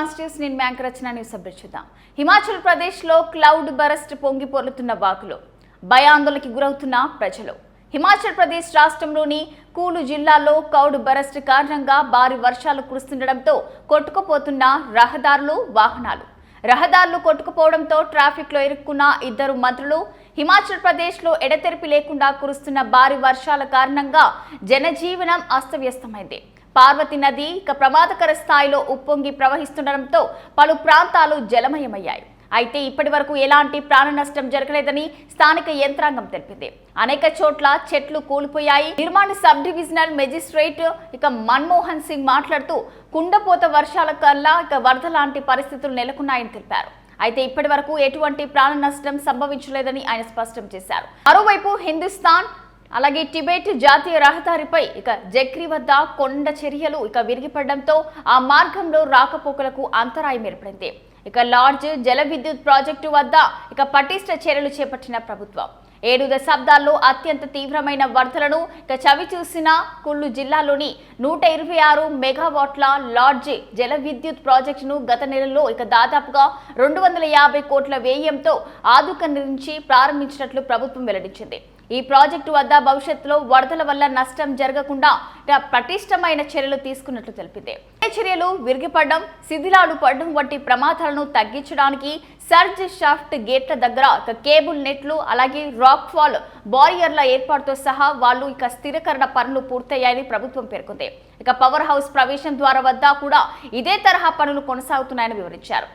Fast news నేను Mank రచన news update చూద్దాం. హిమాచల్ ప్రదేశ్ లో క్లౌడ్ బరస్ట్ పొంగి పొర్లుతున్న వాగులు, భయాందోళనకి గురవుతున్న ప్రజలు. హిమాచల్ ప్రదేశ్ రాష్ట్రంలోని కూలు జిల్లాలో క్లౌడ్ బరస్ట్ కారణంగా భారీ వర్షాలు కురుస్తుండటంతో కొట్టుకుపోతున్న రహదారులు, వాహనాలు. రహదారులు కొట్టుకుపోవడంతో ట్రాఫిక్ లో ఇరుక్కున్న ఇద్దరు మంత్రులు. హిమాచల్ ప్రదేశ్ లో ఎడతెరిపి లేకుండా కురుస్తున్న భారీ వర్షాల కారణంగా జనజీవనం అస్తవ్యస్తమైంది. పార్వతి నది ప్రమాదకర స్థాయిలో ఉప్పొంగి ప్రవహిస్తుండటంతో పలు ప్రాంతాలు జలమయమయ్యాయి. అయితే ఇప్పటి వరకు ఎలాంటి ప్రాణ నష్టం జరగలేదని స్థానిక యంత్రాంగం తెలిపింది. అనేక చోట్ల చెట్లు కూలిపోయాయి. నిర్మాణ sub divisional magistrate Manmohan Singh మాట్లాడుతూ కుండపోత వర్షాల కల్లా వరద లాంటి పరిస్థితులు నెలకొన్నాయని తెలిపారు. అయితే ఇప్పటి వరకు ఎటువంటి ప్రాణ నష్టం సంభవించలేదని ఆయన స్పష్టం చేశారు. మరోవైపు హిందుస్థాన్ అలాగే టిబెట్ జాతీయ రహదారిపై జక్రి వద్ద కొండ చర్యలు విరిగిపడడంతో ఆ మార్గంలో రాకపోకలకు అంతరాయం ఏర్పడింది. లార్జ్ జల విద్యుత్ ప్రాజెక్టు వద్ద పటిష్ట చర్యలు చేపట్టిన ప్రభుత్వం 7 దశాబ్దాల్లో అత్యంత తీవ్రమైన వరదలను చవి చూసిన కుల్లు జిల్లాలోని 126 మెగావాట్ల లార్జ్ జల విద్యుత్ ప్రాజెక్టును గత నెలలో దాదాపుగా 250 కోట్ల వ్యయంతో ఆదుకరించి ప్రారంభించినట్లు ప్రభుత్వం వెల్లడించింది. ఈ ప్రాజెక్టు వద్ద భవిష్యత్తులో వరదల వల్ల నష్టం జరగకుండా పటిష్టమైన చర్యలు తీసుకున్నట్లు తెలిపింది. చర్యలు విరిగిపడడం, శిథిలాలు పడడం వంటి ప్రమాదాలను తగ్గించడానికి సర్జ్ షాఫ్ట్ గేట్ల దగ్గర కేబుల్ నెట్లు, అలాగే రాక్ ఫాల్ బారియర్ల ఏర్పాటుతో సహా వాళ్ళు స్థిరీకరణ పనులు పూర్తయ్యాయని ప్రభుత్వం పేర్కొంది. పవర్ హౌస్ ప్రవేశం ద్వారా వద్ద కూడా ఇదే తరహా పనులు కొనసాగుతున్నాయని వివరించారు.